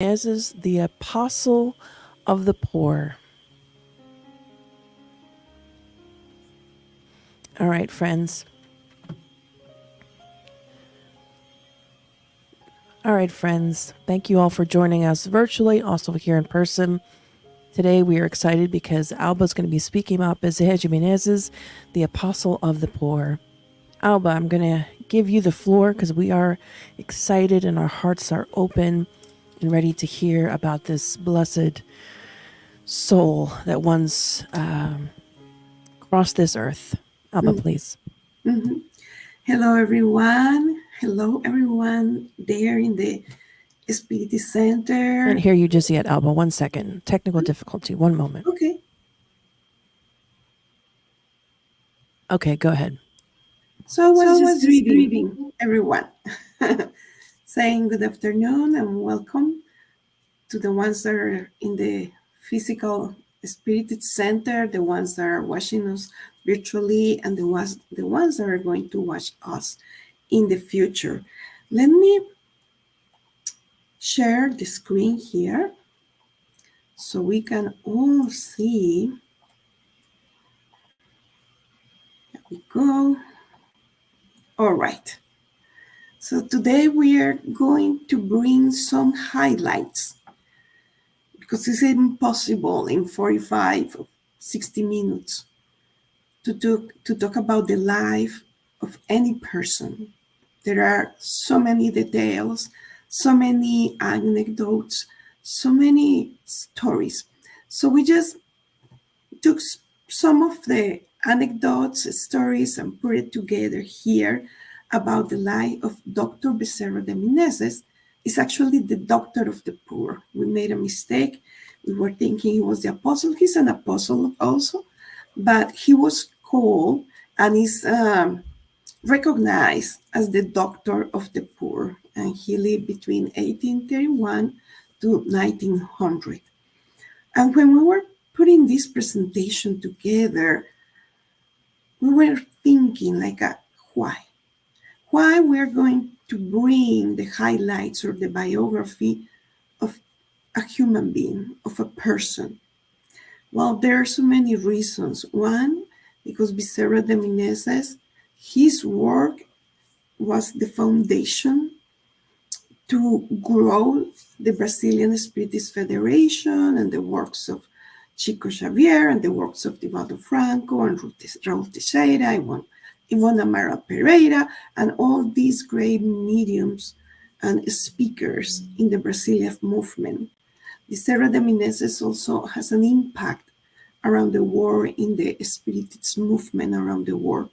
Menezes, the apostle of the poor. All right, friends. Thank you all for joining us virtually, also here in person. Today we are excited because Alba is going to be speaking about Bezerra Menezes, the apostle of the poor. Alba, I'm going to give you the floor because we are excited and our hearts are open and ready to hear about this blessed soul that once crossed this earth. Alba, please. Mm-hmm. Hello, everyone. Hello, everyone there in the Spirit Center. Can't hear you just yet, Alba. 1 second. Technical difficulty. 1 moment. Okay. Okay, go ahead. So I was just greeting everyone, saying good afternoon and welcome to the ones that are in the physical Spirit Center, the ones that are watching us virtually, and the ones that are going to watch us in the future. Let me share the screen here so we can all see. There we go. All right. So today we are going to bring some highlights because it's impossible in 45 or 60 minutes to talk about the life of any person. There are so many details, so many anecdotes, so many stories. So we just took some of the anecdotes, stories, and put it together here about the life of Dr. Bezerra de Menezes. Is actually the doctor of the poor. We made a mistake. We were thinking he was the apostle. He's an apostle also, but he was called and is recognized as the doctor of the poor. And he lived between 1831 to 1900. And when we were putting this presentation together, we were thinking like, why? Why we're going to bring the highlights or the biography of a human being, of a person? Well, there are so many reasons. One, because Bezerra de Menezes, his work was the foundation to grow the Brazilian Spiritist Federation and the works of Chico Xavier and the works of Divaldo Franco and Raul Teixeira, Ivona Amaral Pereira, and all these great mediums and speakers in the Brazilian movement. Bezerra de Menezes also has an impact around the world in the Spiritist movement around the world.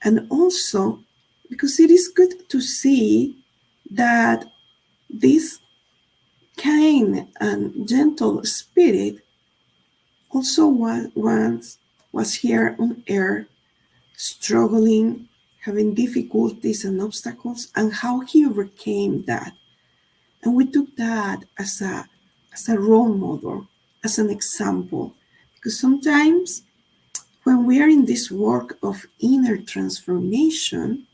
And also, because it is good to see that this kind and gentle spirit also was here on earth, struggling, having difficulties and obstacles, and how he overcame that. And we took that as a role model, as an example, because sometimes when we are in this work of inner transformation,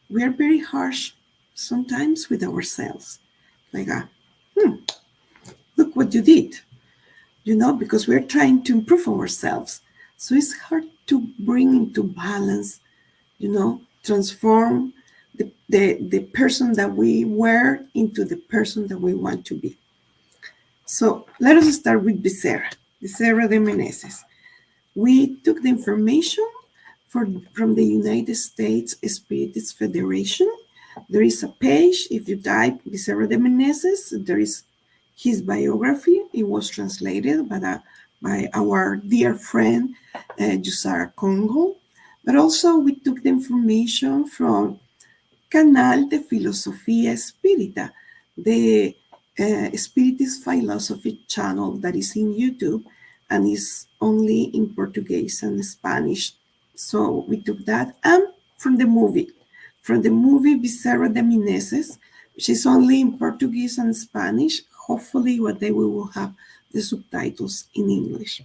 we are very harsh sometimes with ourselves. Like, look what you did, because we're trying to improve ourselves. So it's hard to bring into balance, transform the person that we were into the person that we want to be. So let us start with Bezerra de Menezes. We took the information from the United States Spiritist Federation. There is a page. If you type Bezerra de Menezes, there is his biography. It was translated by our dear friend, Yusara Congo. But also we took the information from Canal de Filosofía Espírita, the Spiritist philosophy channel that is in YouTube and is only in Portuguese and Spanish. So we took that. And from the movie Bezerra de Menezes, which is only in Portuguese and Spanish. Hopefully one day we will have the subtitles in English.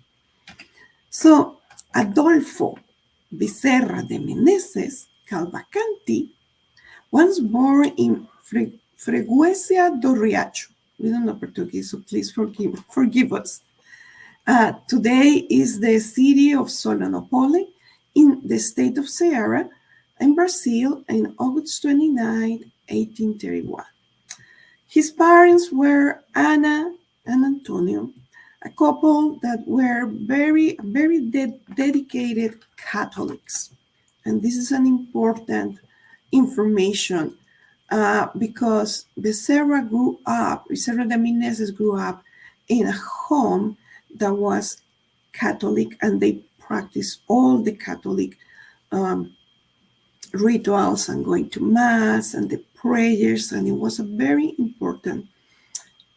So Adolfo Bezerra de Menezes Calvacanti was born in Freguesia do Riacho, We don't know Portuguese, so please forgive us. Today is the city of Solonopole in the state of Ceará in Brazil in August 29, 1831. His parents were Anna and Antonio, a couple that were very dedicated Catholics. And this is an important information because Bezerra de Menezes grew up in a home that was Catholic, and they practiced all the Catholic um, rituals and going to mass and the prayers, and it was a very important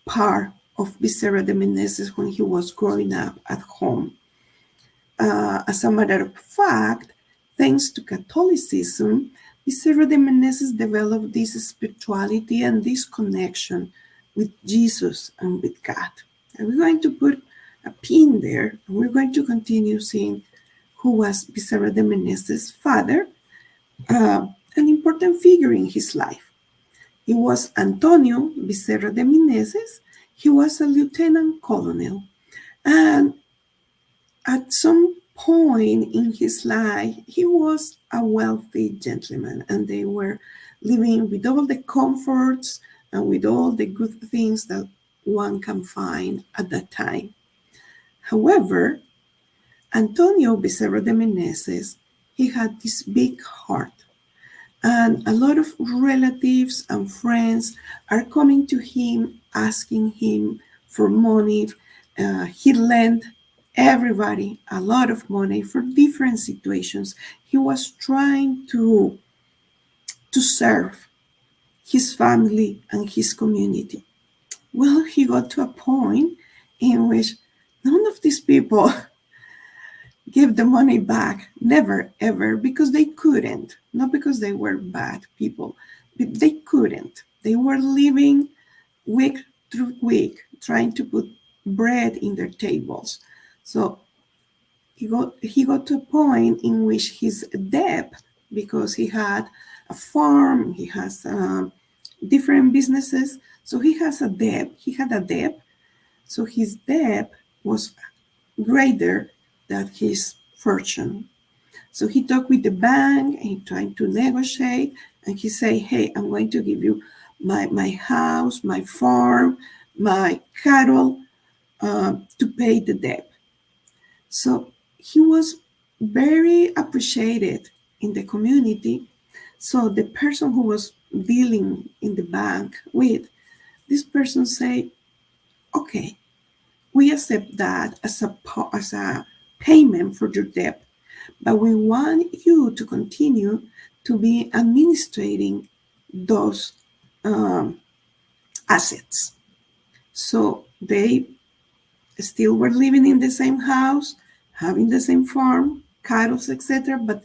part of Bezerra de Menezes when he was growing up at home. As a matter of fact, thanks to Catholicism, Bezerra de Menezes developed this spirituality and this connection with Jesus and with God. And we're going to put a pin there, and we're going to continue seeing who was Bezerra de Menezes' father, an important figure in his life. It was Antonio Bezerra de Menezes. He was a lieutenant colonel. And at some point in his life, he was a wealthy gentleman, and they were living with all the comforts and with all the good things that one can find at that time. However, Antonio Bezerra de Menezes, he had this big heart, and a lot of relatives and friends are coming to him asking him for money. He lent everybody a lot of money for different situations. He was trying to serve his family and his community. Well, he got to a point in which none of these people give the money back, never ever, because they couldn't, not because they were bad people, but they couldn't. They were living week through week trying to put bread in their tables. So he got to a point in which his debt, because he had a farm, he has different businesses, so he had a debt. So his debt was greater than his fortune. So he talked with the bank, and he tried to negotiate, and he said, hey, I'm going to give you my house, my farm, my cattle to pay the debt. So he was very appreciated in the community. So the person who was dealing in the bank with, this person say, okay, we accept that as a payment for your debt, but we want you to continue to be administrating those assets. So they still were living in the same house, having the same farm, cattle, etc. But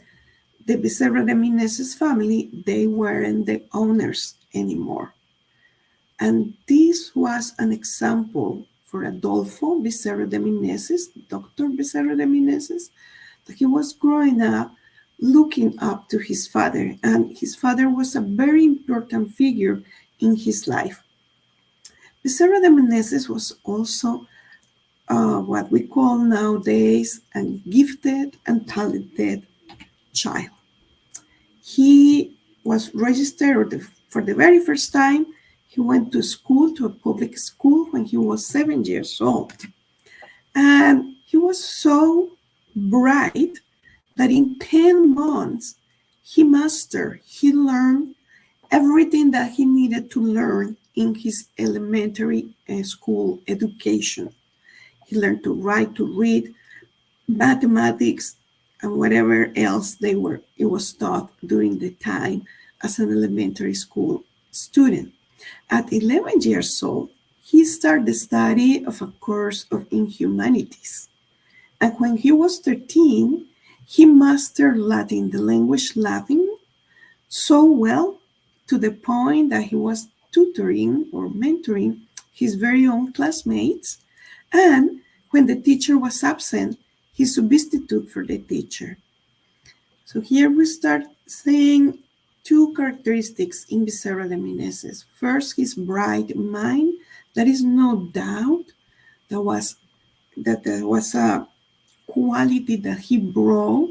the Bezerra de Menezes family, they weren't the owners anymore. And this was an example for Adolfo Bezerra de Menezes, Dr. Bezerra de Menezes, that he was growing up looking up to his father, and his father was a very important figure in his life. Bezerra de Menezes was also what we call nowadays a gifted and talented child. He was registered for the very first time. He went to school, to a public school, when he was 7 years old. And he was so bright that in 10 months, he learned everything that he needed to learn in his elementary school education. He learned to write, to read, mathematics, and whatever else it was taught during the time as an elementary school student. At 11 years old, he started the study of a course in humanities. And when he was 13, he mastered Latin, the language Latin, so well to the point that he was tutoring or mentoring his very own classmates. And when the teacher was absent, he substituted for the teacher. So here we start seeing two characteristics in Bezerra de Menezes. First, his bright mind There is no doubt that there was a quality that he brought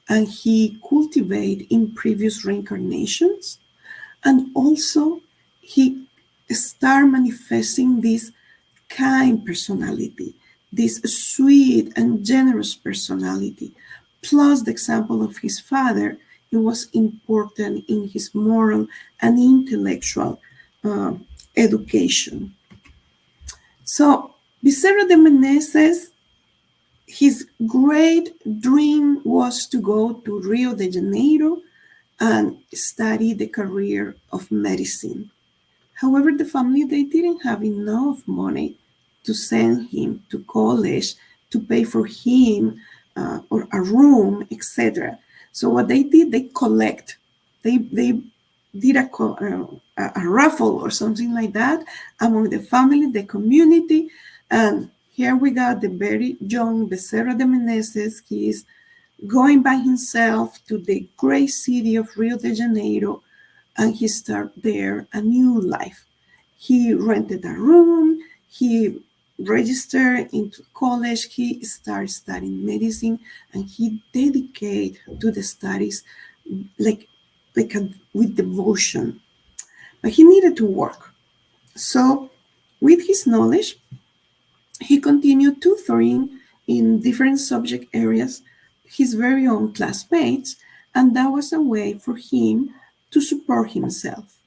and he cultivated in previous reincarnations. And also, he started manifesting this kind personality, this sweet and generous personality. Plus, the example of his father, it was important in his moral and intellectual uh, education. So, Bezerra de Menezes, his great dream was to go to Rio de Janeiro and study the career of medicine. However, the family, they didn't have enough money to send him to college, to pay for him or a room, etc. So what they did, they did a raffle or something like that among the family, the community, and here we got the very young Bezerra de Menezes. He is going by himself to the great city of Rio de Janeiro, and he started there a new life. He rented a room, he registered into college, he started studying medicine, and he dedicated to the studies like, with devotion. But he needed to work. So with his knowledge, he continued tutoring in different subject areas his very own classmates, and that was a way for him to support himself.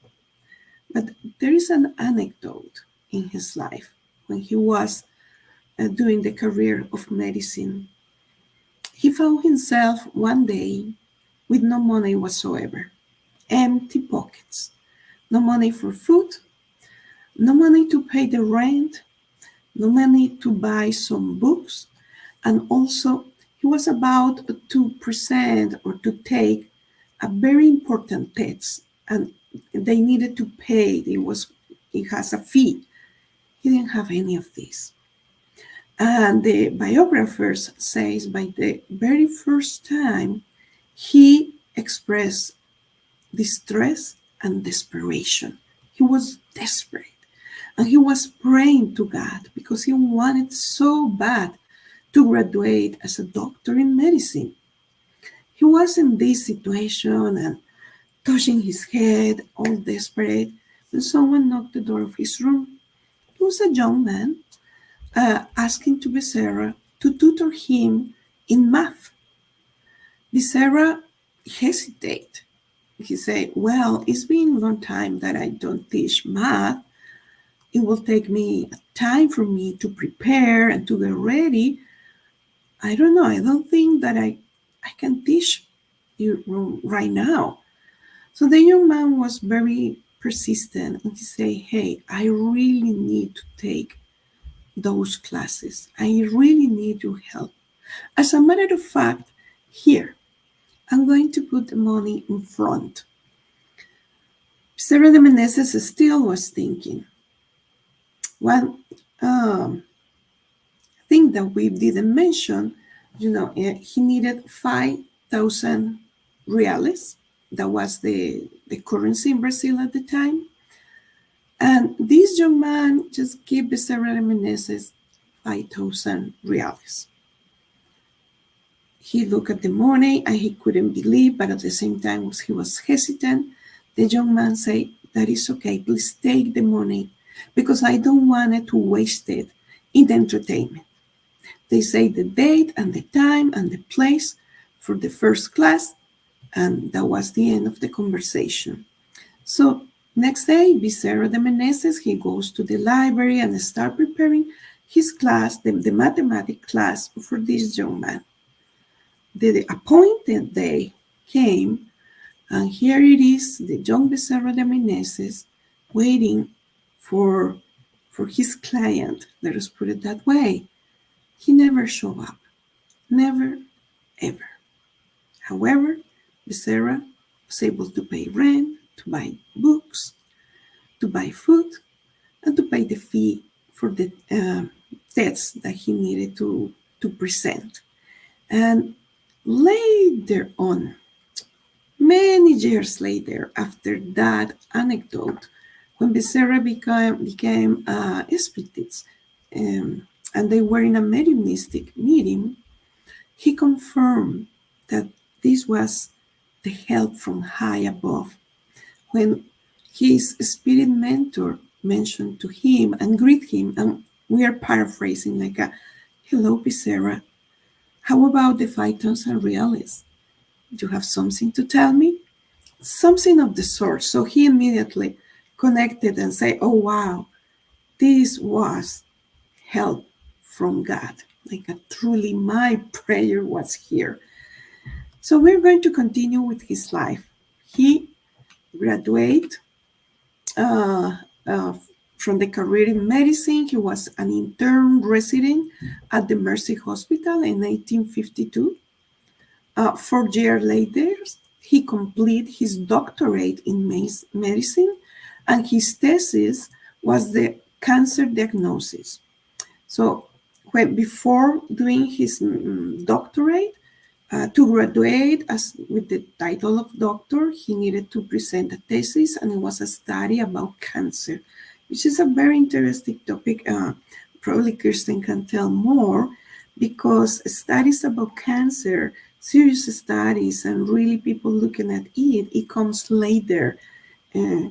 But there is an anecdote in his life when he was doing the career of medicine. He found himself one day with no money whatsoever, empty pockets, no money for food, no money to pay the rent, no money to buy some books, and also he was about to present or to take a very important test, and they needed to pay. It has a fee. He didn't have any of this. And the biographers says by the very first time he expressed distress and desperation. He was desperate. And he was praying to God because he wanted so bad to graduate as a doctor in medicine. He was in this situation and touching his head, all desperate, when someone knocked the door of his room. He was a young man asking to Bezerra to tutor him in math. Bezerra hesitated. He said, well, it's been a long time that I don't teach math. It will take me time for me to prepare and to get ready. I don't know. I don't think that I can teach you right now. So the young man was very persistent and he said, hey, I really need to take those classes. I really need your help. As a matter of fact, here, I'm going to put the money in front. Sarah de Menezes still was thinking, one thing that we didn't mention, he needed 5,000 reales. That was the currency in Brazil at the time. And this young man just gave Bezerra de Menezes 5,000 reales. He looked at the money and he couldn't believe, but at the same time he was hesitant. The young man said, that is okay, please take the money because I don't want it to waste it in the entertainment. They say the date and the time and the place for the first class, and that was the end of the conversation. So next day, Bezerra de Menezes, he goes to the library and start preparing his class, the mathematics class for this young man. The appointed day came, and here it is, the young Bezerra de Menezes waiting for his client. Let us put it that way. He never showed up. Never, ever. However, Bezerra was able to pay rent, to buy books, to buy food, and to pay the fee for the tests that he needed to present. And later on, many years later, after that anecdote, When Bezerra became spirited, and they were in a mediumistic meeting, he confirmed that this was the help from high above. When his spirit mentor mentioned to him and greet him, and we are paraphrasing like a, "Hello, Bezerra. How about the Phaetons and Reales? Do you have something to tell me?" Something of the sort. So he immediately connected and said, "Oh, wow, this was help from God. Like truly my prayer was here." So we're going to continue with his life. He graduated uh, uh, from the career in medicine. He was an intern resident at the Mercy Hospital in 1852. 4 years later, he completed his doctorate in medicine, and his thesis was the cancer diagnosis. So, before doing his doctorate, to graduate as with the title of doctor, he needed to present a thesis, and it was a study about cancer, which is a very interesting topic. Probably Kirsten can tell more, because studies about cancer, serious studies, and really people looking at it, it comes later uh,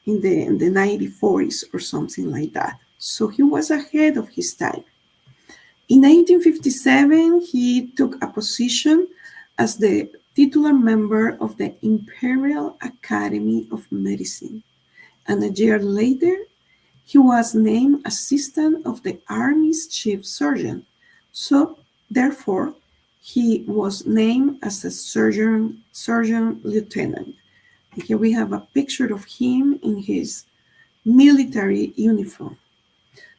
in the 1940s or something like that. So he was ahead of his time. In 1857, he took a position as the titular member of the Imperial Academy of Medicine, and a year later, he was named assistant of the Army's chief surgeon. So, therefore, he was named as a surgeon lieutenant. And here we have a picture of him in his military uniform.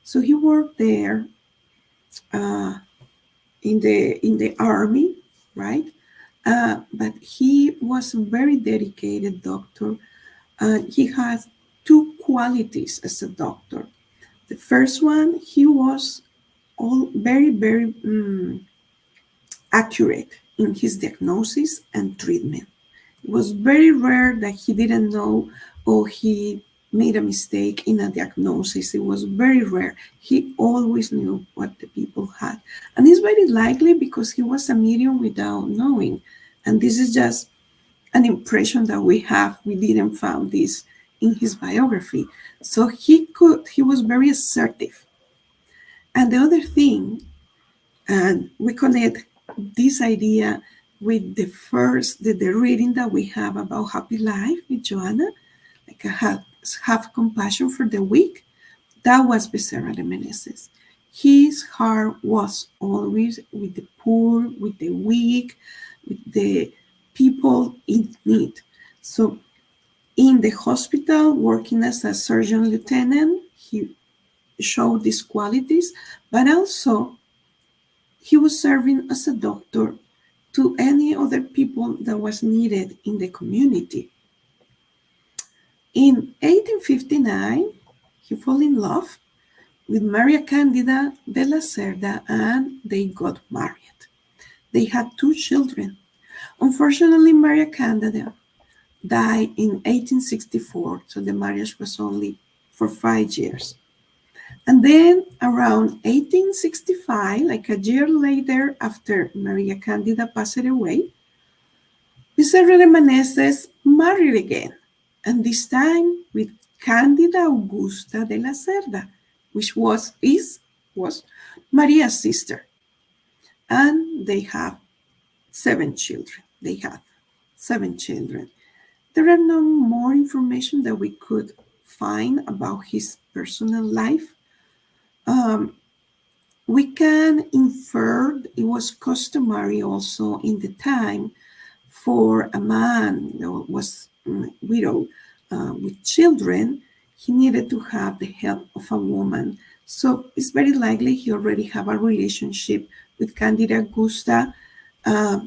So he worked there uh, in the army, right? But he was a very dedicated doctor. He has two qualities as a doctor. The first one, he was all very accurate in his diagnosis and treatment. It was very rare that he didn't know, or he made a mistake in a diagnosis. It was very rare. He always knew what the people had. And it's very likely because he was a medium without knowing. And this is just an impression that we have. We didn't found this in his biography. So he was very assertive. And the other thing, and we connect this idea with the reading that we have about happy life with Joanna, like have compassion for the weak. That was Bezerra de Menezes. His heart was always with the poor, with the weak, with the people in need. So in the hospital, working as a surgeon lieutenant, he showed these qualities, but also he was serving as a doctor to any other people that was needed in the community. In 1859, he fell in love with Maria Candida de la Cerda, and they got married. They had 2 children. Unfortunately, Maria Candida died in 1864, so the marriage was only for 5 years. And then around 1865, like a year later after Maria Candida passed away, Bezerra de Menezes married again, and this time with Candida Augusta de la Cerda, which was Maria's sister. And they have 7 children. They had 7 children. There are no more information that we could find about his personal life. We can infer it was customary also in the time for a man that was widowed with children. He needed to have the help of a woman. So it's very likely he already have a relationship with Candida Augusta. Uh,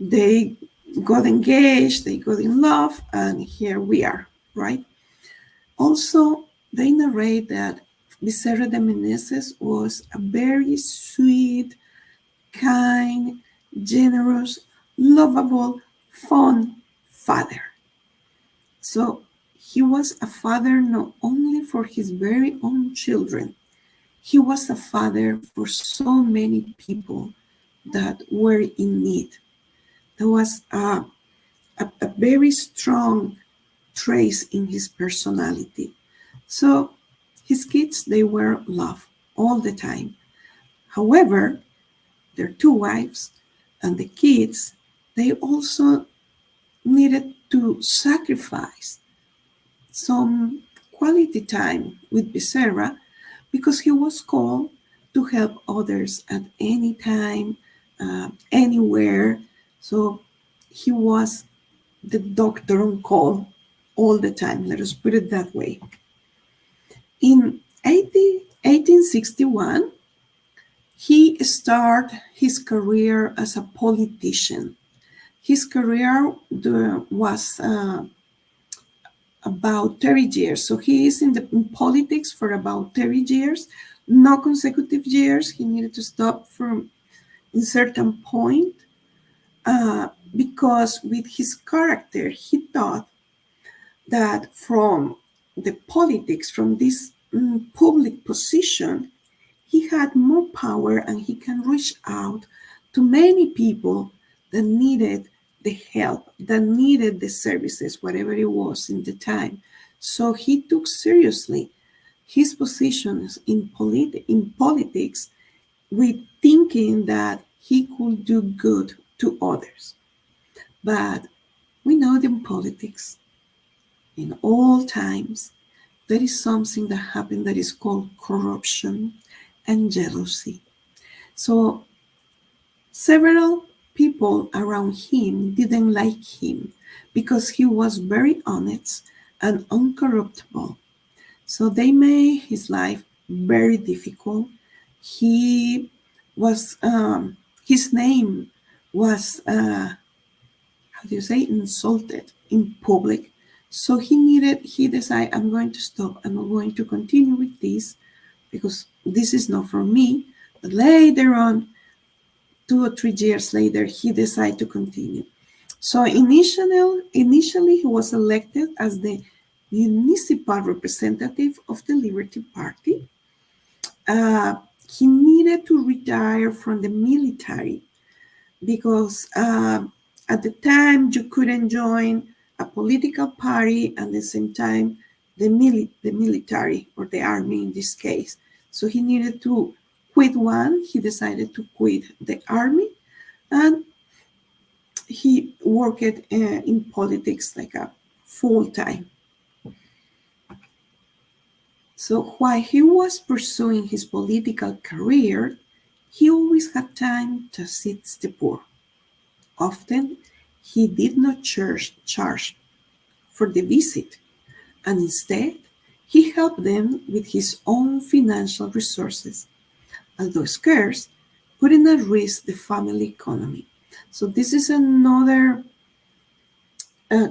they got engaged, they got in love, and here we are, right? Also, they narrate that Bezerra de Menezes was a very sweet, kind, generous, lovable, fun father. So he was a father not only for his very own children, he was a father for so many people that were in need. There was a very strong trace in his personality. So his kids, they were loved all the time. However, their two wives and the kids, they also needed to sacrifice some quality time with Bezerra because he was called to help others at any time, anywhere. So he was the doctor on call all the time. Let us put it that way. In 1861, he started his career as a politician. His career was about 30 years. So he is in politics for about 30 years, no consecutive years. He needed to stop from a certain point because with his character, he thought that from the politics, from this public position, he had more power and he can reach out to many people that needed the help, that needed the services, whatever it was in the time. So he took seriously his positions in politics with thinking that he could do good to others. But we know that in politics, in all times, there is something that happened that is called corruption and jealousy. So several people around him didn't like him because he was very honest and uncorruptible. So they made his life very difficult. He was, his name was, how do you say, insulted in public. So he decided, I'm going to stop. I'm not going to continue with this because this is not for me. But later on, 2 or 3 years later, he decided to continue. So initially he was elected as the municipal representative of the Liberty Party. He needed to retire from the military because at the time you couldn't join a political party and at the same time the military or the army in this case. So he needed to quit one. He decided to quit the army and he worked in politics like a full time. So while he was pursuing his political career, he always had time to assist the poor. Often, he did not charge for the visit, and instead, he helped them with his own financial resources, although scarce, putting at risk the family economy. So this is another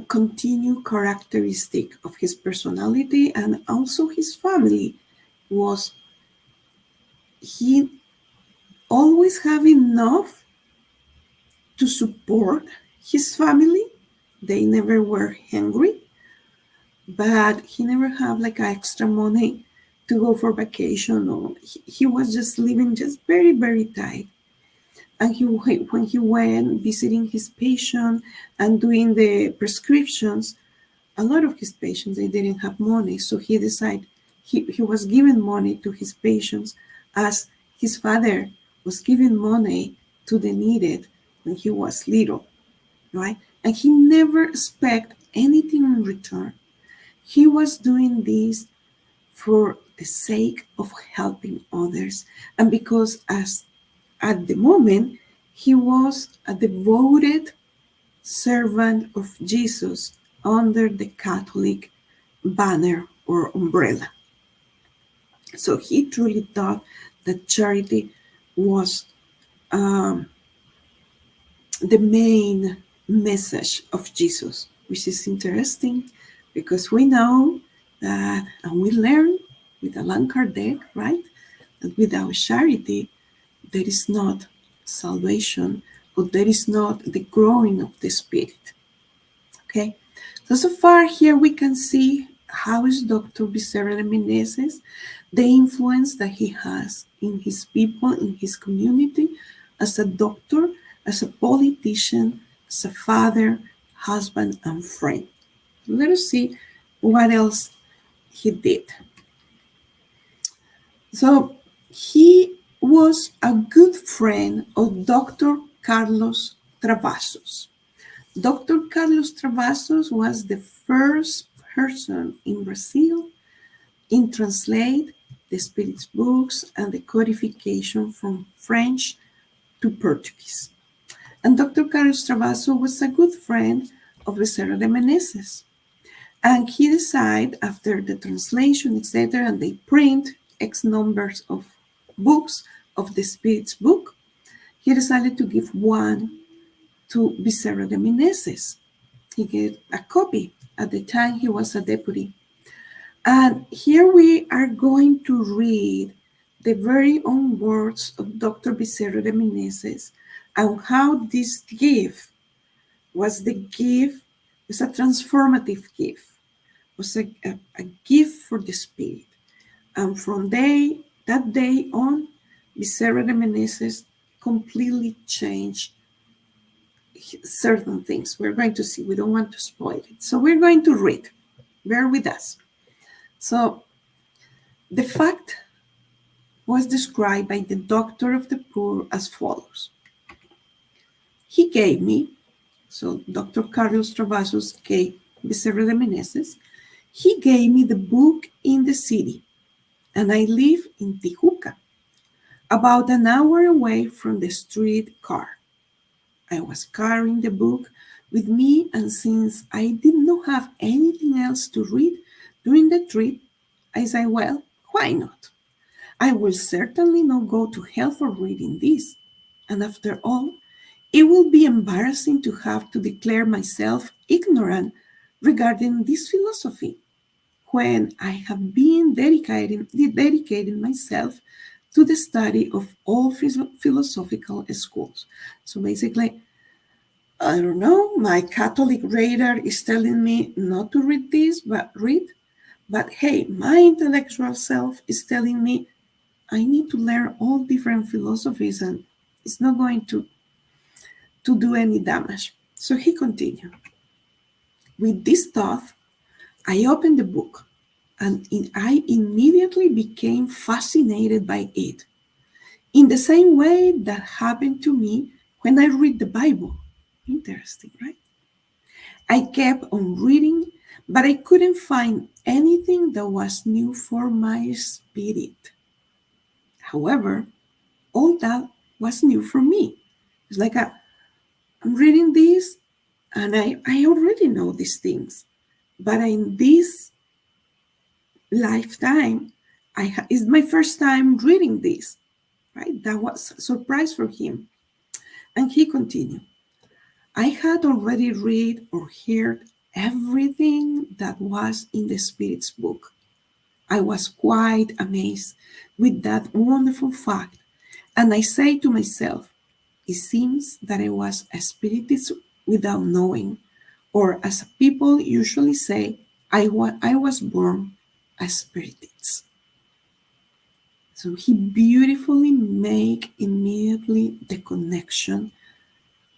continued characteristic of his personality and also his family was he always have enough to support his family. They never were hungry, but he never had like extra money to go for vacation or he was just living just very, very tight. And when he went visiting his patient and doing the prescriptions, a lot of his patients, they didn't have money. So he decided he was giving money to his patients as his father was giving money to the needed when he was little, right? And he never expected anything in return. He was doing this for the sake of helping others. And because at the moment, he was a devoted servant of Jesus under the Catholic banner or umbrella. So he truly thought that charity was the main message of Jesus, which is interesting because we know that, and we learn with Allan Kardec, right, that without charity, there is not salvation, or there is not the growing of the Spirit. Okay, So far here we can see how is Dr. Bezerra de Menezes, the influence that he has in his people, in his community, as a doctor, as a politician, as a father, husband, and friend. Let us see what else he did. So he was a good friend of Dr. Carlos Travassos. Dr. Carlos Travassos was the first person in Brazil in translate the Spirit's books and the codification from French to Portuguese. And Dr. Carlos Travassos was a good friend of Bezerra de Menezes. And he decided, after the translation, etc., and they print X numbers of books of the Spirit's book, he decided to give one to Bezerra de Menezes. He gave a copy. At the time, he was a deputy. And here we are going to read the very own words of Dr. Bezerra de Menezes and how this gift was the gift, was a transformative gift, was a gift for the Spirit. And from that day on, Bezerra de Menezes completely changed certain things. We're going to see. We don't want to spoil it. So we're going to read. Bear with us. So the fact was described by the doctor of the poor as follows. He gave me, so Dr. Carlos Travassos gave Bezerra de Menezes, he gave me the book in the city, and I live in Tijuca, about an hour away from the street car. I was carrying the book with me, and since I did not have anything else to read during the trip, I said, well, why not? I will certainly not go to hell for reading this. And after all, it will be embarrassing to have to declare myself ignorant regarding this philosophy when I have been dedicating myself to the study of all philosophical schools. So basically, I don't know, my Catholic radar is telling me not to read this, but read. But hey, my intellectual self is telling me I need to learn all different philosophies and it's not going to do any damage. So he continued. With this thought, I opened the book and I immediately became fascinated by it. In the same way that happened to me when I read the Bible. Interesting, right? I kept on reading, but I couldn't find anything that was new for my spirit. However, all that was new for me. It's like I'm reading this and I already know these things. But in this lifetime, it's my first time reading this, right? That was a surprise for him. And he continued, I had already read or heard everything that was in the Spirit's book. I was quite amazed with that wonderful fact. And I say to myself, it seems that I was a spiritist without knowing, or as people usually say, I was born a spiritist. So he beautifully make immediately the connection,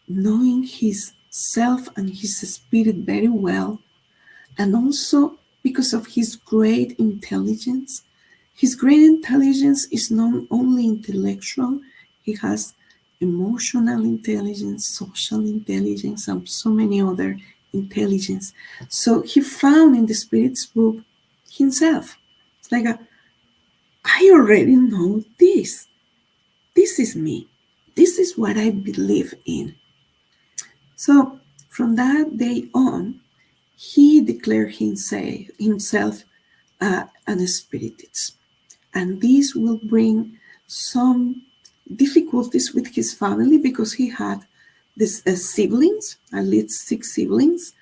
knowing his self and his spirit very well, and also because of his great intelligence. His great intelligence is not only intellectual, he has emotional intelligence, social intelligence, and so many other intelligence. So he found in the Spirit's book himself. It's like, I already know this. This is me. This is what I believe in. So from that day on, he declared himself an spiritist. And this will bring some difficulties with his family because he had this siblings, at least 6 siblings,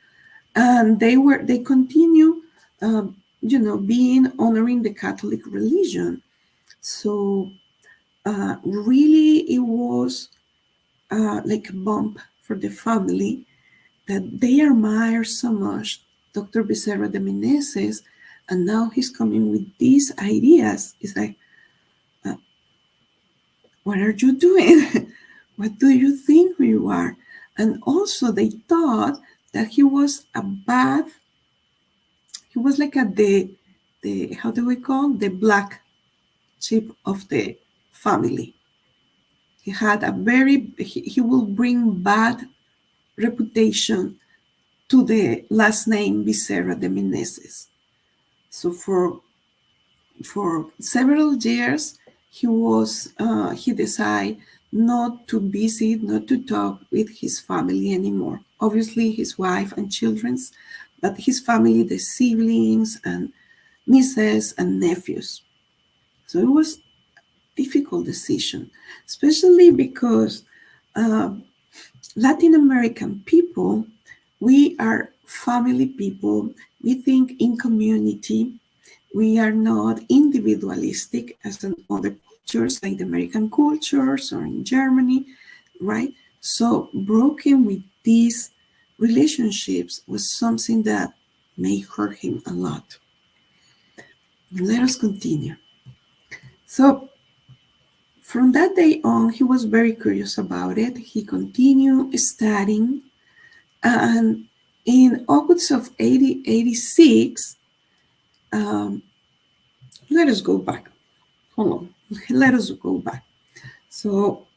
and they continue, being honoring the Catholic religion. So really, it was like a bump for the family that they admire so much Dr. Bezerra de Menezes, and now he's coming with these ideas. It's like, uh, what are you doing? What do you think you are? And also, they thought that he was like the how do we call the black sheep of the family. He had he will bring bad reputation to the last name Bezerra de Menezes. So for several years, he decided not to visit, not to talk with his family anymore. Obviously, his wife and children's, but his family, the siblings and nieces and nephews. So it was a difficult decision, especially because uh, Latin American people, we are family people. We think in community. We are not individualistic as in other cultures, like the American cultures or in Germany, right? So broken with these relationships was something that may hurt him a lot. Let us continue. So from that day on, he was very curious about it. He continued studying, and in August of 1886, um, let us go back. Hold on. Let us go back. So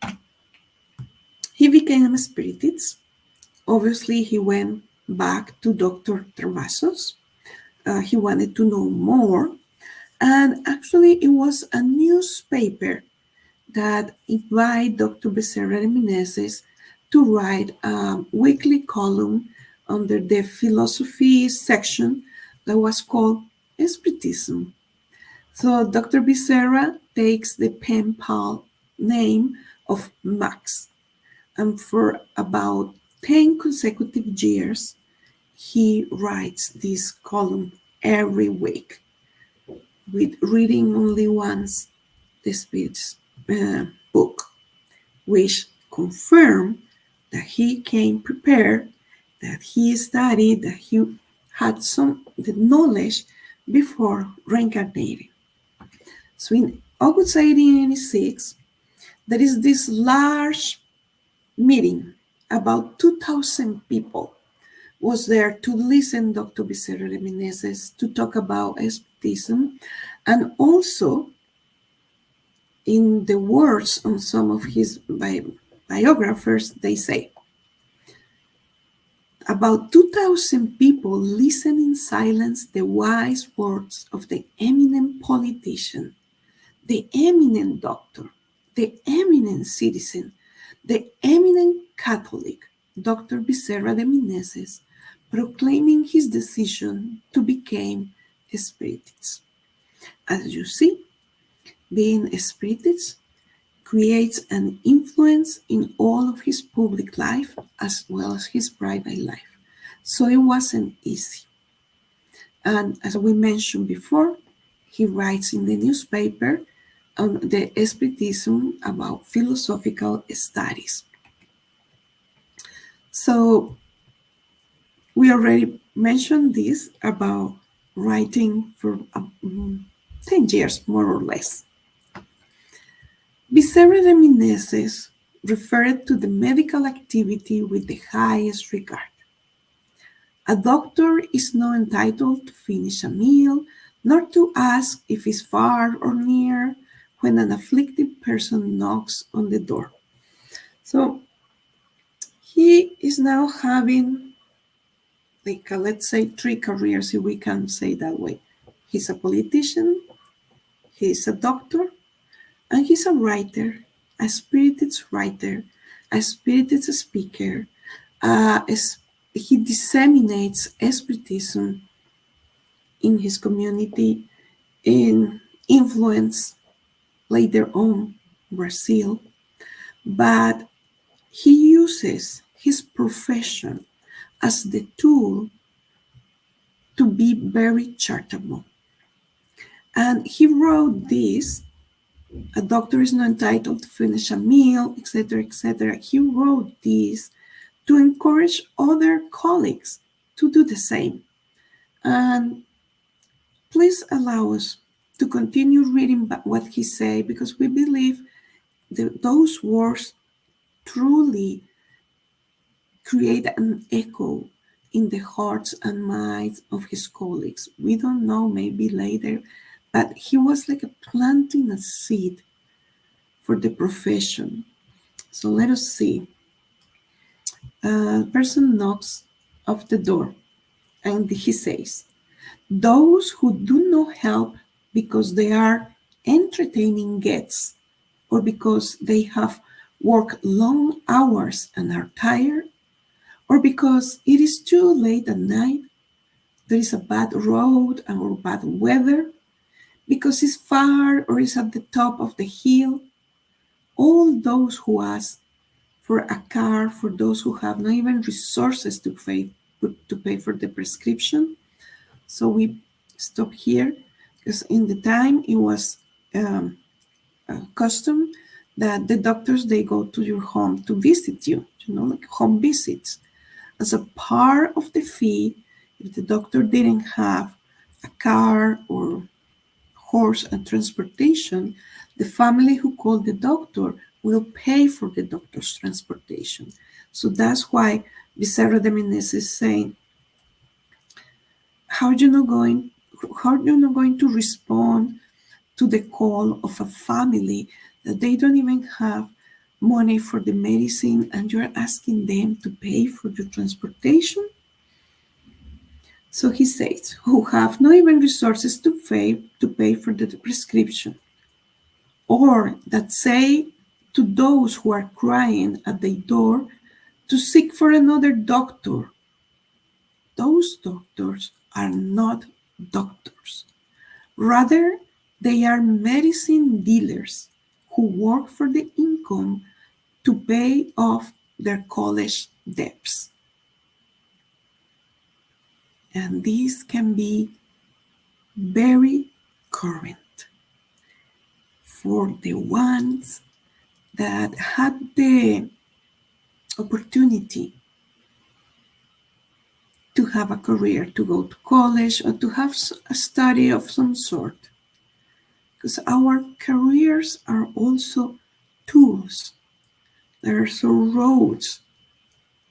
he became a spiritist. Obviously, he went back to Dr. Travassos. He wanted to know more. And actually, it was a newspaper that invited Dr. Bezerra de Menezes to write a weekly column under the philosophy section that was called Spiritism. So Dr. Bezerra takes the pen pal name of Max, and for about 10 consecutive years, he writes this column every week with reading only once the Spirit's book, which confirmed that he came prepared, that he studied, that he had some the knowledge before reincarnating. So in August 1886, there is this large meeting. About 2,000 people was there to listen Dr. Bezerra de Menezes to talk about Spiritism, and also in the words on some of his biographers, they say, about 2,000 people listen in silence the wise words of the eminent politician, the eminent doctor, the eminent citizen, the eminent Catholic, Dr. Bezerra de Menezes, proclaiming his decision to become a spiritist. As you see, being a spiritist creates an influence in all of his public life as well as his private life. So it wasn't easy. And as we mentioned before, he writes in the newspaper on the Spiritism about philosophical studies. So we already mentioned this about writing for 10 years, more or less. Bezerra de Menezes referred to the medical activity with the highest regard. A doctor is not entitled to finish a meal, nor to ask if it's far or near when an afflicted person knocks on the door. So he is now having, like, let's say, 3 careers, if we can say that way. He's a politician, he's a doctor, and he's a writer, a spiritist writer, a spiritist speaker. He disseminates spiritism in his community, in influence later on Brazil, but he uses his profession as the tool to be very charitable. And he wrote this, a doctor is not entitled to finish a meal, etc., etc. He wrote this to encourage other colleagues to do the same. And please allow us to continue reading what he said, because we believe that those words truly create an echo in the hearts and minds of his colleagues. We don't know, maybe later, but he was like planting a seed for the profession. So let us see. A person knocks off the door and he says, "Those who do not help because they are entertaining guests or because they have worked long hours and are tired, or because it is too late at night, there is a bad road or bad weather, because it's far or it's at the top of the hill, all those who ask for a car for those who have not even resources to pay for the prescription." So we stop here, because in the time it was a custom that the doctors, they go to your home to visit you, like home visits. As a part of the fee, if the doctor didn't have a car or horse and transportation, the family who called the doctor will pay for the doctor's transportation. So that's why Bezerra de Menezes is saying, how are you not going to respond to the call of a family that they don't even have money for the medicine and you're asking them to pay for your transportation? So he says, who have not even resources to pay for the prescription, or that say to those who are crying at the door to seek for another doctor. Those doctors are not doctors. Rather, they are medicine dealers who work for the income to pay off their college debts. And this can be very current for the ones that had the opportunity to have a career, to go to college, or to have a study of some sort. Because our careers are also tools. They are also roads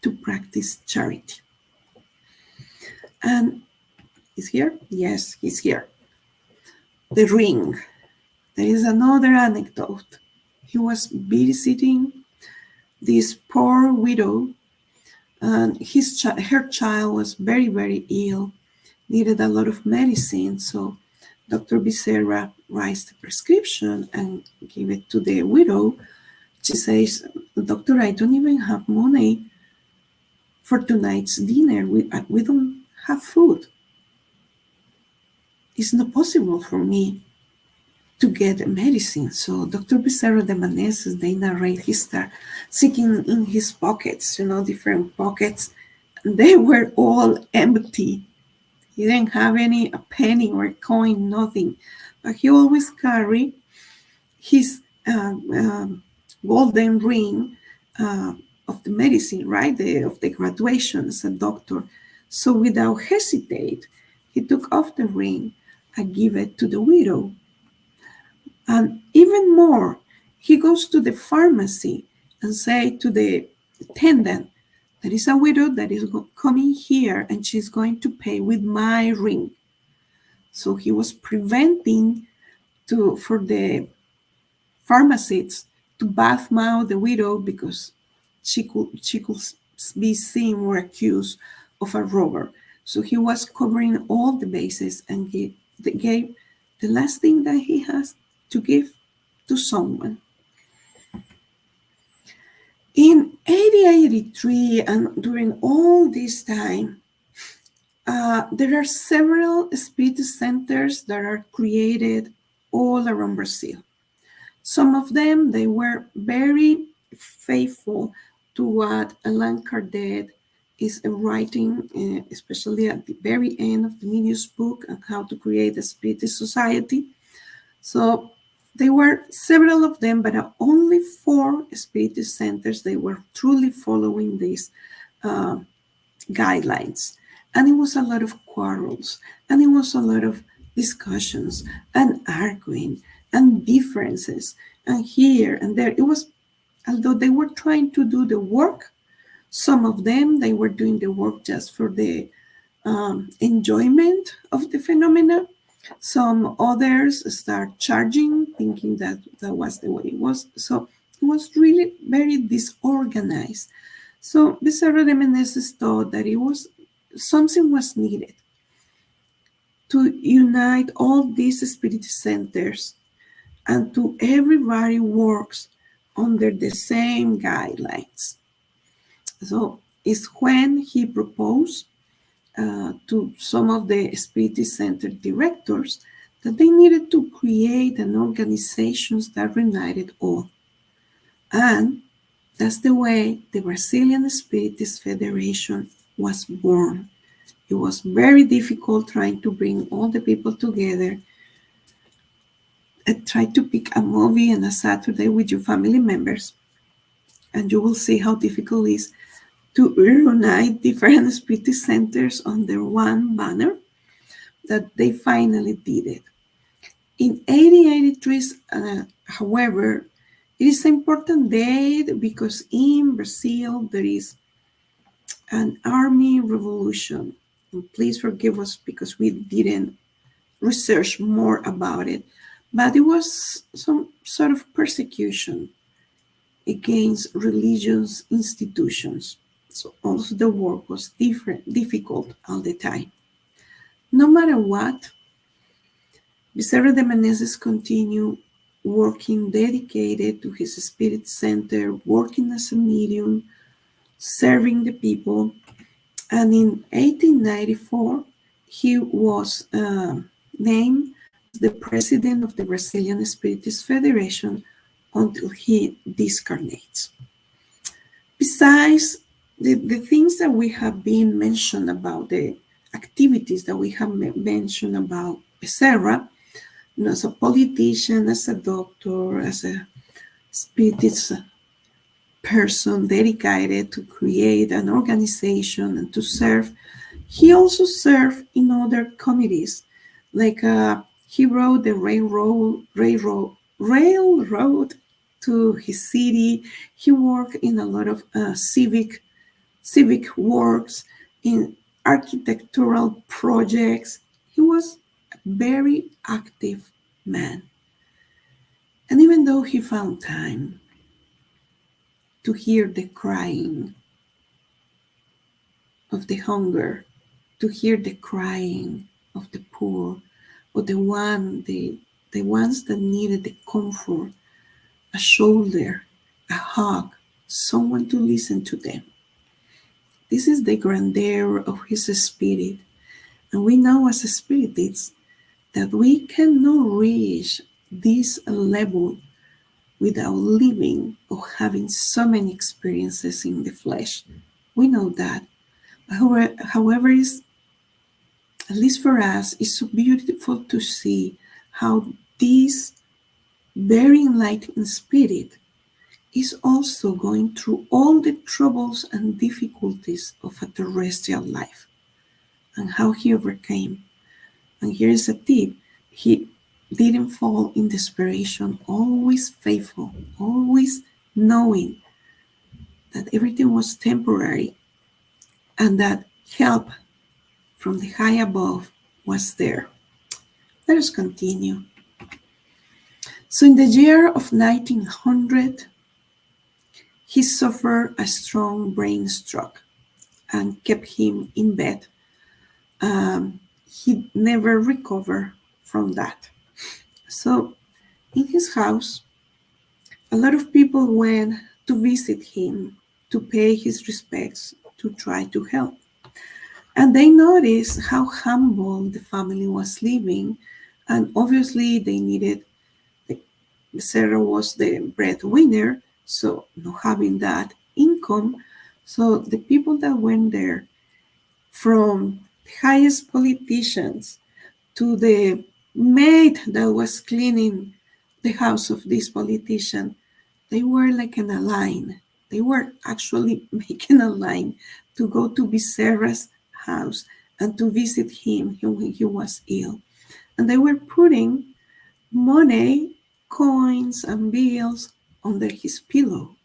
to practice charity. And he's here? Yes, he's here. The ring. There is another anecdote. He was visiting this poor widow, and her child was very, very ill, needed a lot of medicine. So Dr. Bezerra writes the prescription and give it to the widow. She says, "Doctor, I don't even have money for tonight's dinner. We don't have food. It's not possible for me to get medicine." So Dr. Bezerra de Menezes, they narrate, he started seeking in his pockets, different pockets, and they were all empty. He didn't have a penny or a coin, nothing. But he always carried his golden ring of the medicine, right? Of the graduation as a doctor. So without hesitate, he took off the ring and gave it to the widow. And even more, he goes to the pharmacy and say to the attendant, "There is a widow that is coming here and she's going to pay with my ring." So he was preventing for the pharmacists to badmouth the widow, because she could be seen or accused of a robber. So he was covering all the bases and gave the last thing that he has to give to someone. In 1883, and during all this time, there are several spirit centers that are created all around Brazil. Some of them, they were very faithful to what Allan Kardec is writing, especially at the very end of the Medius book, on how to create a spirit society. So there were several of them, but only 4 spirit centers, they were truly following these guidelines. And it was a lot of quarrels, and it was a lot of discussions and arguing and differences and here and there. It was, although they were trying to do the work, some of them, they were doing the work just for the enjoyment of the phenomena. Some others start charging, thinking that that was the way it was. So it was really very disorganized. So Bezerra de Menezes thought that it was something was needed to unite all these spirit centers and to everybody works under the same guidelines. So it's when he proposed to some of the spirit center directors that they needed to create an organization that united all. And that's the way the Brazilian Spiritist Federation was born. It was very difficult trying to bring all the people together. Try to pick a movie on a Saturday with your family members, and you will see how difficult it is to reunite different spirit centers under one banner. That they finally did it. In 1883, however, it is an important date because in Brazil there is an army revolution. And please forgive us because we didn't research more about it, but it was some sort of persecution against religious institutions. So also the work was difficult all the time. No matter what, Bezerra de Menezes continued working dedicated to his spirit center, working as a medium, serving the people. And in 1894, he was named as the president of the Brazilian Spiritist Federation until he discarnates. Besides the things that we have been mentioned about, the activities that we have mentioned about Bezerra, as a politician, as a doctor, as a spiritist person dedicated to create an organization and to serve. He also served in other committees, like he rode the railroad to his city. He worked in a lot of civic works, in architectural projects. He was a very active man. And even though he found time to hear the crying of the hunger, to hear the crying of the poor, or the ones that needed the comfort, a shoulder, a hug, someone to listen to them. This is the grandeur of his spirit. And we know as spiritists that we cannot reach this level without living or having so many experiences in the flesh. We know that. However, it's, at least for us, it's so beautiful to see how this very enlightened spirit is also going through all the troubles and difficulties of a terrestrial life and how he overcame. And here is a tip. He didn't fall in desperation, always faithful, always knowing that everything was temporary and that help from the high above was there. Let us continue. So in the year of 1900, he suffered a strong brain stroke and kept him in bed. He never recovered from that. So in his house, a lot of people went to visit him, to pay his respects, to try to help. And they noticed how humble the family was living. And obviously they needed, Bezerra was the breadwinner, so not having that income. So the people that went there, from the highest politicians to the maid that was cleaning the house of this politician, they were like in a line. They were actually making a line to go to Bezerra's house and to visit him when he was ill. And they were putting money, coins, and bills under his pillow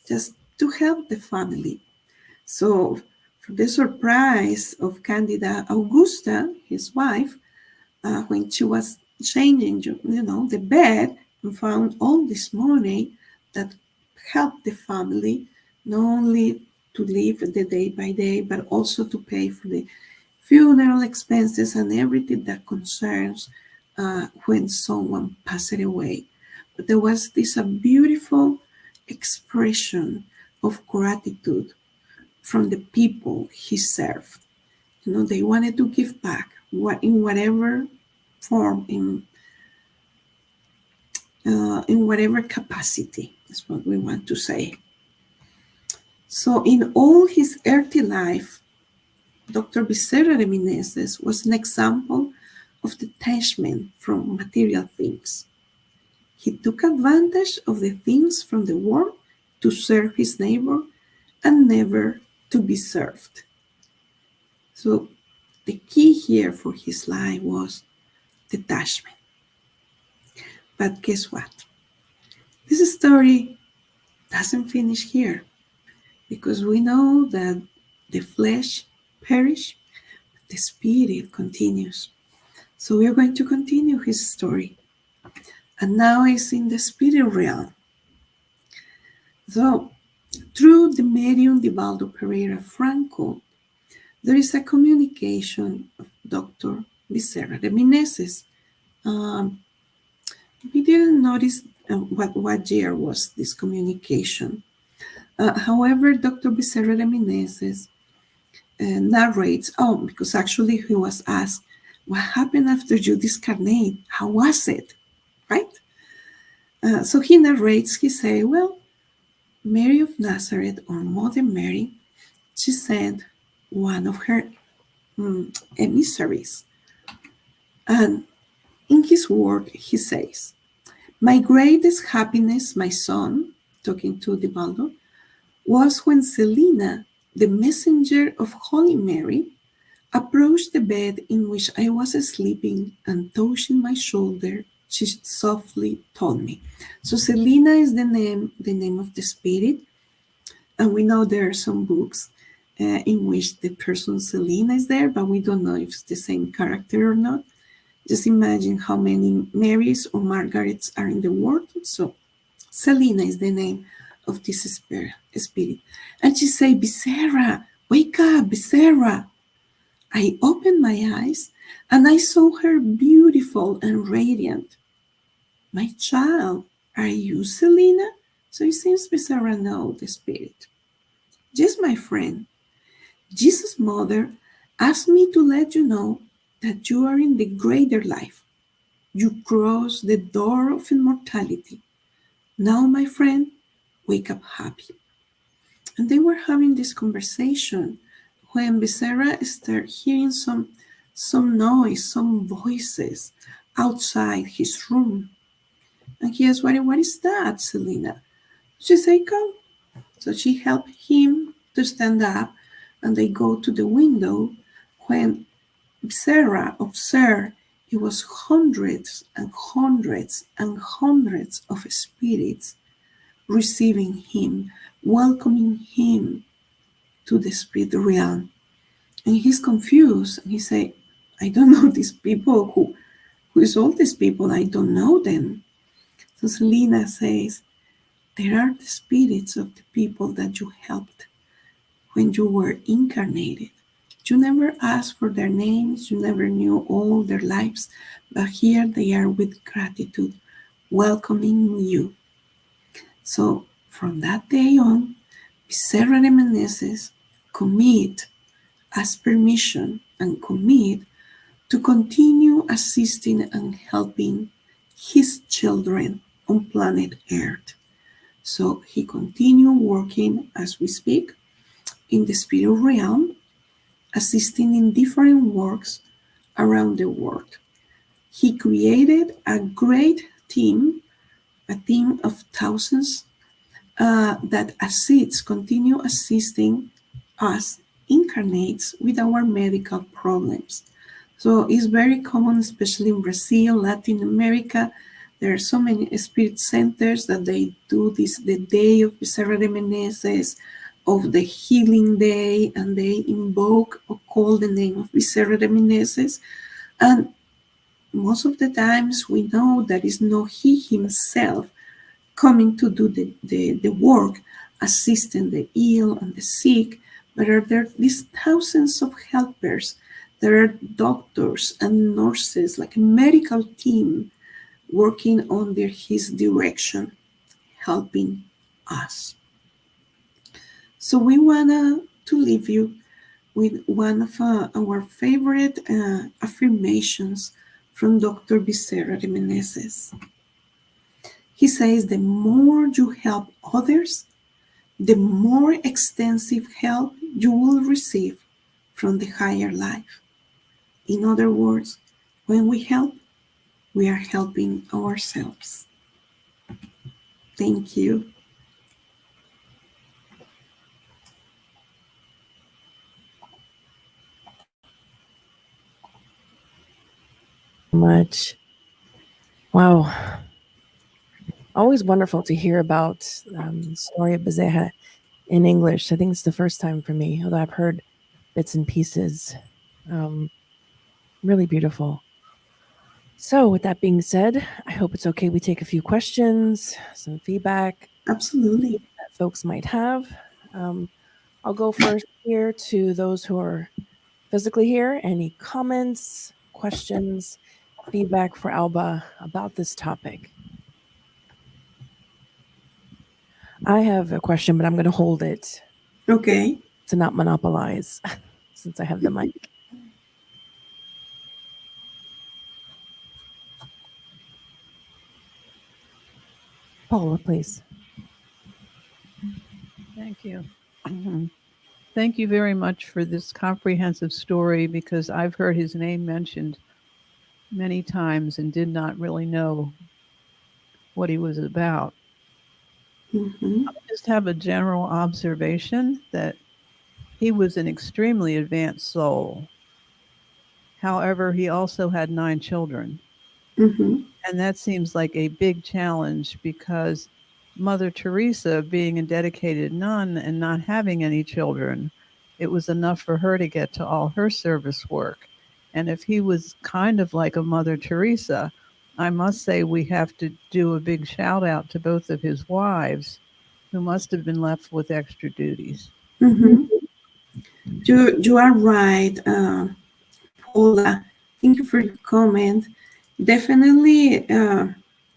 just to help the family. So, for the surprise of Candida Augusta, his wife, when she was changing, the bed and found all this money that helped the family not only to live the day by day, but also to pay for the funeral expenses and everything that concerns when someone passed away. But there was this a beautiful expression of gratitude from the people he served. They wanted to give back in whatever form, in whatever capacity. That's what we want to say. So, in all his earthly life, Dr. Bezerra de Menezes was an example of detachment from material things. He took advantage of the things from the world to serve his neighbor and never to be served. So, the key here for his life was detachment. But guess what? This story doesn't finish here, because we know that the flesh perishes, the spirit continues. So we are going to continue his story. And now it's in the spirit realm. So, through the medium Divaldo Pereira Franco, there is a communication of Dr. Bezerra de Menezes. We didn't notice what year was this communication. However, Dr. Bezerra de Menezes narrates, because actually he was asked, what happened after you discarnate? How was it? Right? So he narrates, he says, well, Mary of Nazareth, or Mother Mary, she sent one of her emissaries. And in his word, he says, my greatest happiness, my son, talking to Divaldo, was when Selina, the messenger of Holy Mary, approached the bed in which I was sleeping and touching my shoulder, she softly told me. So Selina is the name of the spirit, and we know there are some books in which the person Selina is there, but we don't know if it's the same character or not. Just imagine how many Marys or Margarets are in the world. So Selina is the name of this spirit. And she said, Bezerra, wake up, Bezerra. I opened my eyes and I saw her beautiful and radiant. My child, are you Selina? So it seems Bezerra knows the spirit. Yes, my friend. Jesus' mother asked me to let you know that you are in the greater life. You cross the door of immortality. Now, my friend, wake up happy. And they were having this conversation when Bezerra started hearing some noise, some voices outside his room. And he asked, what is that, Selina? She said, come. So she helped him to stand up, and they go to the window. When Bezerra observed, it was hundreds and hundreds and hundreds of spirits receiving him, welcoming him to the spirit realm. And he's confused. And he said, I don't know these people. Who is all these people? I don't know them. So Selina says, there are the spirits of the people that you helped when you were incarnated. You never asked for their names, you never knew all their lives, but here they are with gratitude, welcoming you. So from that day on, Bezerra de Menezes asked permission and commit to continue assisting and helping his children on planet Earth. So he continued working as we speak in the spirit realm, assisting in different works around the world. He created a great team, a team of thousands that continue assisting us incarnates with our medical problems. So it's very common, especially in Brazil, Latin America. There are so many spirit centers that they do this the day of Bezerra de Menezes, of the healing day, and they invoke or call the name of Bezerra de Menezes. And most of the times we know that it's not he himself coming to do the work, assisting the ill and the sick, but are there these thousands of helpers. There are doctors and nurses, like a medical team, working under his direction, helping us. So we wanna to leave you with one of our favorite affirmations from Dr. Bezerra de Menezes. He says, the more you help others, the more extensive help you will receive from the higher life. In other words, when we help, we are helping ourselves. Thank you. Much. Wow. Always wonderful to hear about the story of Bezerra in English. I think it's the first time for me, although I've heard bits and pieces. Um, really beautiful. So, with that being said, I hope it's okay we take a few questions, some feedback Absolutely. that folks might have. Um, I'll go first here to those who are physically here. Any comments, questions, feedback for Alba about this topic? I have a question, but I'm going to hold it Okay. to not monopolize since I have the mic. Paula, please. Thank you. Thank you very much for this comprehensive story because I've heard his name mentioned many times and did not really know what he was about. Mm-hmm. I just have a general observation that he was an extremely advanced soul. However, he also had 9 children. Mm-hmm. And that seems like a big challenge because Mother Teresa, being a dedicated nun and not having any children, it was enough for her to get to all her service work. And if he was kind of like a Mother Teresa, I must say we have to do a big shout out to both of his wives who must have been left with extra duties. Mm-hmm. You are right, Paula. Thank you for your comment. Definitely,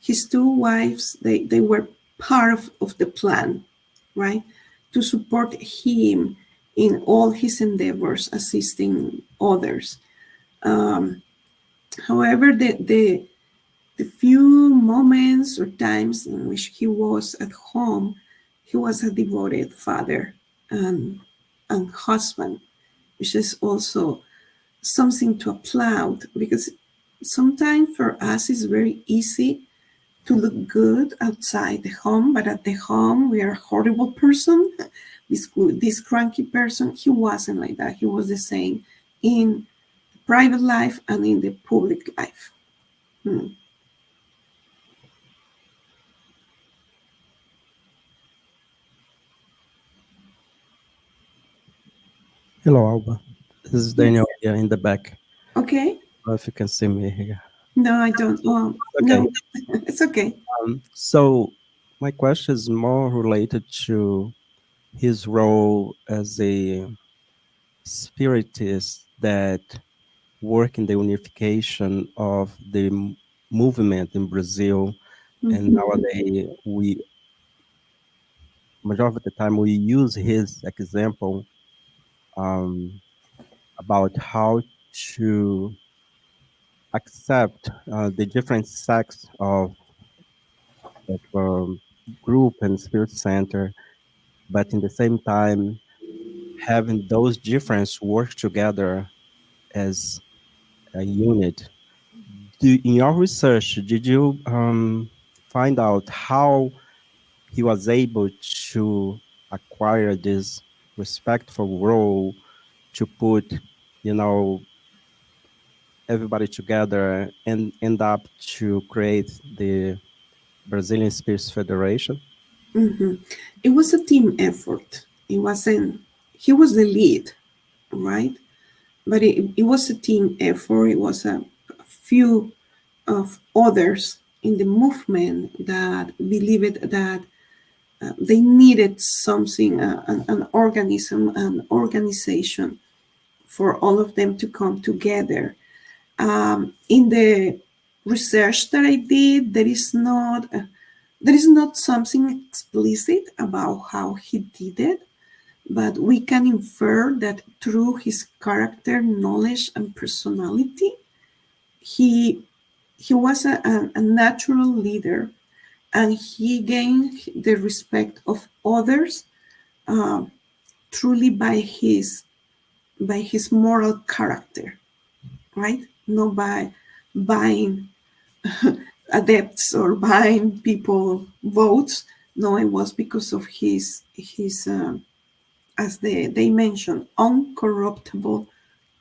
his two wives, they were part of the plan, right? To support him in all his endeavors, assisting others. Um, However, the few moments or times in which he was at home, he was a devoted father and husband, which is also something to applaud because sometimes for us it's very easy to look good outside the home, but at the home we are a horrible person. This cranky person, he wasn't like that. He was the same in private life and in the public life. Hmm. Hello, Alba. This is Daniel Yes. here in the back. Okay. If you can see me here. No, I don't. Okay. No, it's okay. So my question is more related to his role as a spiritist that work in the unification of the movement in Brazil. And Mm-hmm. nowadays, we majority of the time we use his example um, about how to accept the different sects of group and spirit center, but in the same time having those differences work together as a unit. In your research, did you find out how he was able to acquire this respectful role to put, you know, everybody together and end up to create the Brazilian Spirits Federation? Hmm. It was a team effort. It wasn't, he was the lead, right? But it was a team effort. It was a few of others in the movement that believed that they needed something, an organism, an organization for all of them to come together. In the research that I did, there is not something explicit about how he did it, but we can infer that through his character, knowledge, and personality, he he was a natural leader, and he gained the respect of others uh, truly by his moral character, right? Not by buying adepts or buying people votes. No, it was because of his as they mentioned, uncorruptible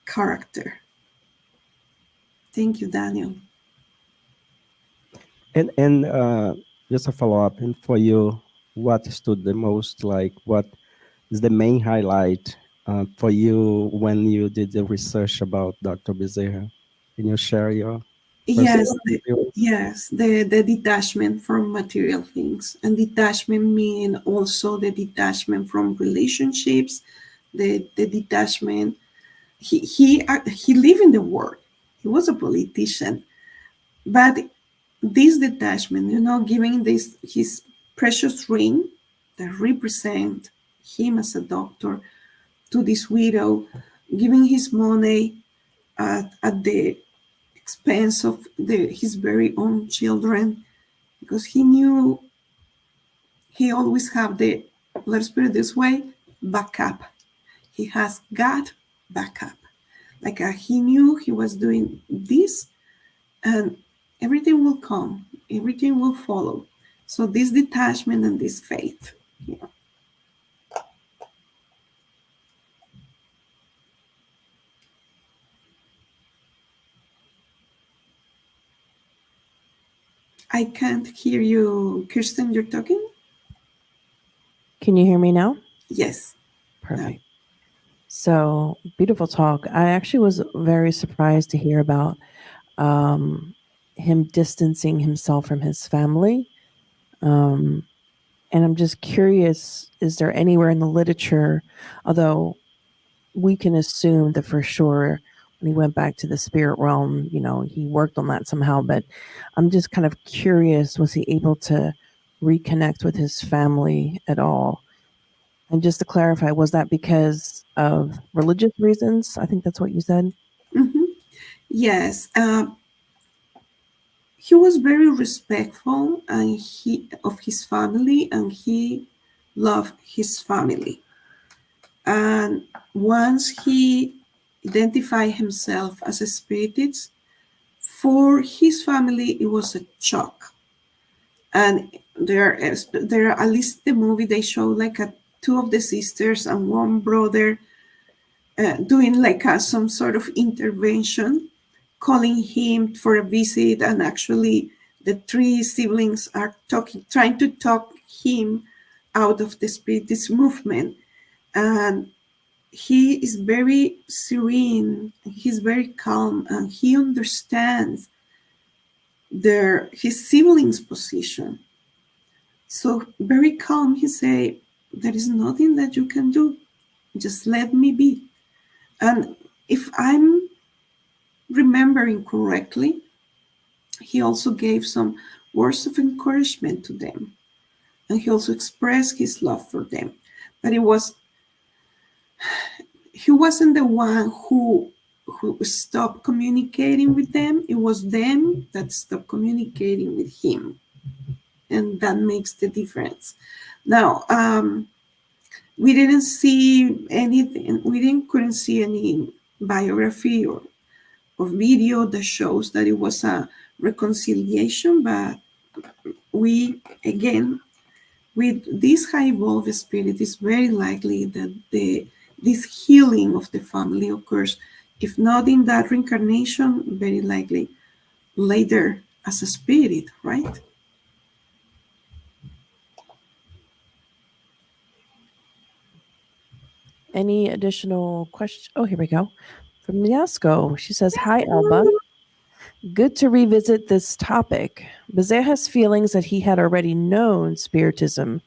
character. Thank you, Daniel. And just a follow up, and for you, what stood the most? Like, what is the main highlight for you when you did the research about Dr. Bezerra? Can you share your Yes, personal experience? the detachment from material things, and detachment mean also the detachment from relationships, the detachment. He lived in the world. He was a politician, but this detachment, giving this his precious ring that represent him as a doctor to this widow, giving his money at the expense of his very own children, because he knew he always have the, let's put it this way, backup. He has got backup. Like he knew he was doing this, and everything will come, everything will follow. So this detachment and this faith. Yeah. I can't hear you, Kirsten. You're talking? Can you hear me now? Yes. No. Perfect. So beautiful talk. I actually was very surprised to hear about um, him distancing himself from his family. Um, and I'm just curious, is there anywhere in the literature, although we can assume that for sure when he went back to the spirit realm, he worked on that somehow, but I'm just kind of curious, was he able to reconnect with his family at all? And just to clarify, was that because of religious reasons? I think that's what you said. Hmm. Yes. He was very respectful and he of his family, and he loved his family. And once he identified himself as a spiritist, for his family it was a shock. And there are, at least the movie they show like two of the sisters and one brother doing like some sort of intervention, calling him for a visit, and actually the three siblings are trying to talk him out of the spiritist movement. And he is very serene, he's very calm, and he understands his siblings' position. So very calm, he say, there is nothing that you can do. Just let me be. And if I'm remembering correctly, he also gave some words of encouragement to them. And he also expressed his love for them. But he wasn't the one who stopped communicating with them. It was them that stopped communicating with him. And that makes the difference. Now, we didn't see anything, couldn't see any biography or video that shows that it was a reconciliation, but we, again, with this high evolved spirit, it's very likely that this healing of the family occurs, if not in that reincarnation, very likely later as a spirit, right? Any additional questions? Oh, here we go. From Miasco, she says, "Hi, Alba. Good to revisit this topic. Bezerra has feelings that he had already known Spiritism.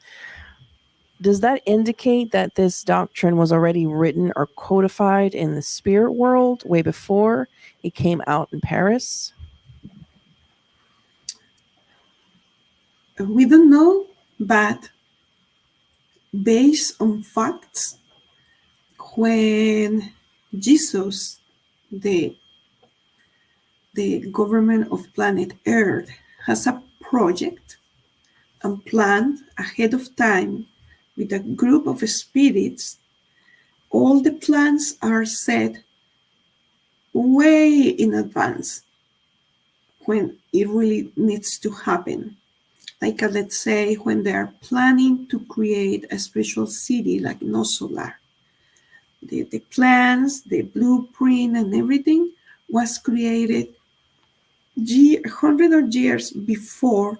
Does that indicate that this doctrine was already written or codified in the spirit world way before it came out in Paris?" We don't know, but based on facts, when Jesus, the the government of planet Earth, has a project and planned ahead of time with a group of spirits, all the plans are set way in advance when it really needs to happen. Like, let's say, when they are planning to create a spiritual city like No Solar, the plans, the blueprint, and everything was created hundreds of years before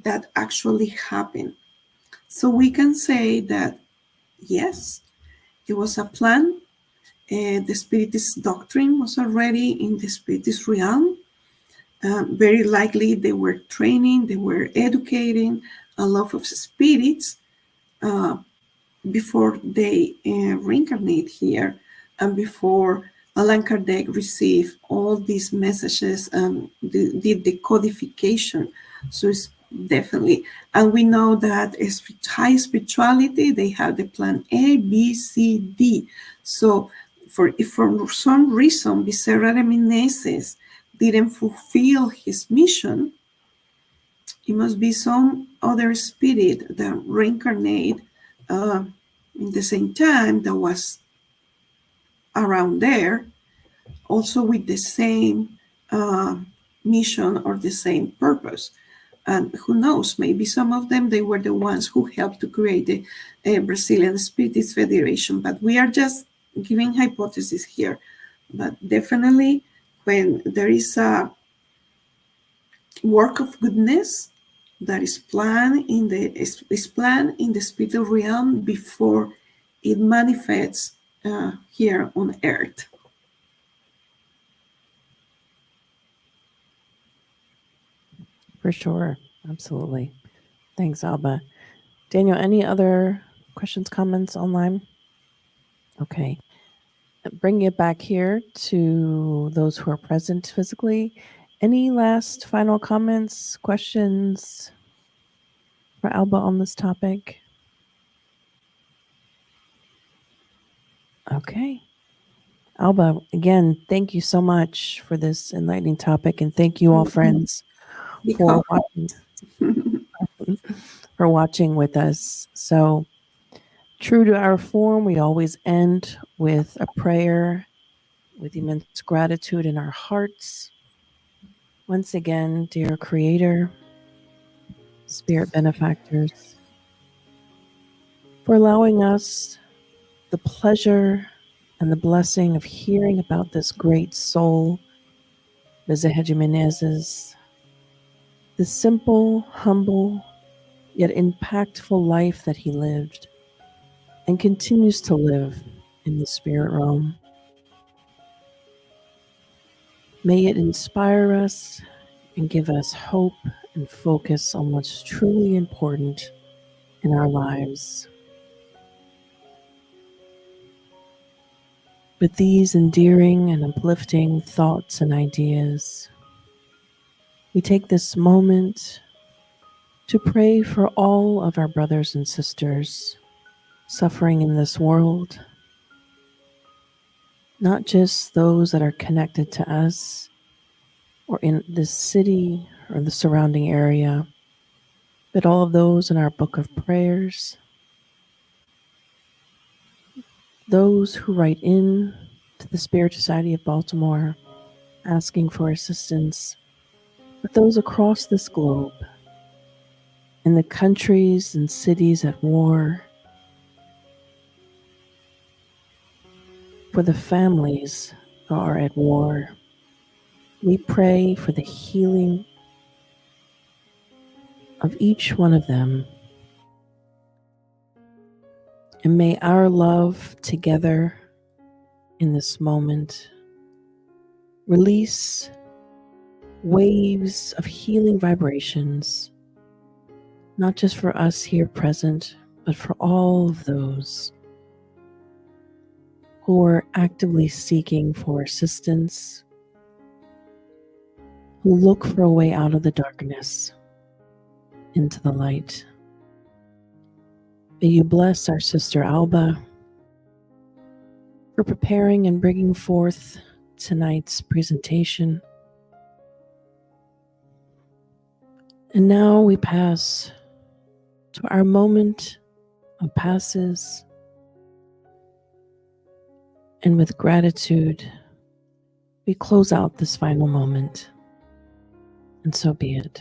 that actually happened. So we can say that yes, it was a plan. The Spiritist doctrine was already in the Spiritist realm. Very likely they were training, they were educating a lot of spirits uh, before they reincarnate here and before Allan Kardec received all these messages and did the codification. So it's definitely, and we know that high spirituality, they have the plan A, B, C, D. So if for some reason Bezerra de Menezes didn't fulfill his mission, it must be some other spirit that reincarnate uh, in the same time that was around there, also with the same uh, mission or the same purpose. And who knows, maybe some of them, they were the ones who helped to create the Brazilian Spiritist Federation. But we are just giving hypotheses here. But definitely, when there is a work of goodness that is planned in the spiritual realm before it manifests here on earth. For sure. Absolutely. Thanks, Alba. Daniel, any other questions, comments online? Okay. Bring it back here to those who are present physically. Any last final comments, questions for Alba on this topic? Okay. Alba, again, thank you so much for this enlightening topic, and thank you all, friends, for watching, for watching with us. So, true to our form, we always end with a prayer with immense gratitude in our hearts. Once again, dear Creator, Spirit benefactors, for allowing us the pleasure and the blessing of hearing about this great soul, Bezerra Menezes, the simple, humble, yet impactful life that he lived and continues to live in the spirit realm. May it inspire us and give us hope and focus on what's truly important in our lives. With these endearing and uplifting thoughts and ideas, we take this moment to pray for all of our brothers and sisters suffering in this world, not just those that are connected to us or in this city or the surrounding area, but all of those in our book of prayers, those who write in to the Spirit Society of Baltimore asking for assistance, but those across this globe, in the countries and cities at war, for the families who are at war. We pray for the healing of each one of them. And may our love together in this moment release waves of healing vibrations, not just for us here present, but for all of those who are actively seeking for assistance, who look for a way out of the darkness into the light. May you bless our sister Alba for preparing and bringing forth tonight's presentation. And now we pass to our moment of passes, and with gratitude, we close out this final moment. And so be it.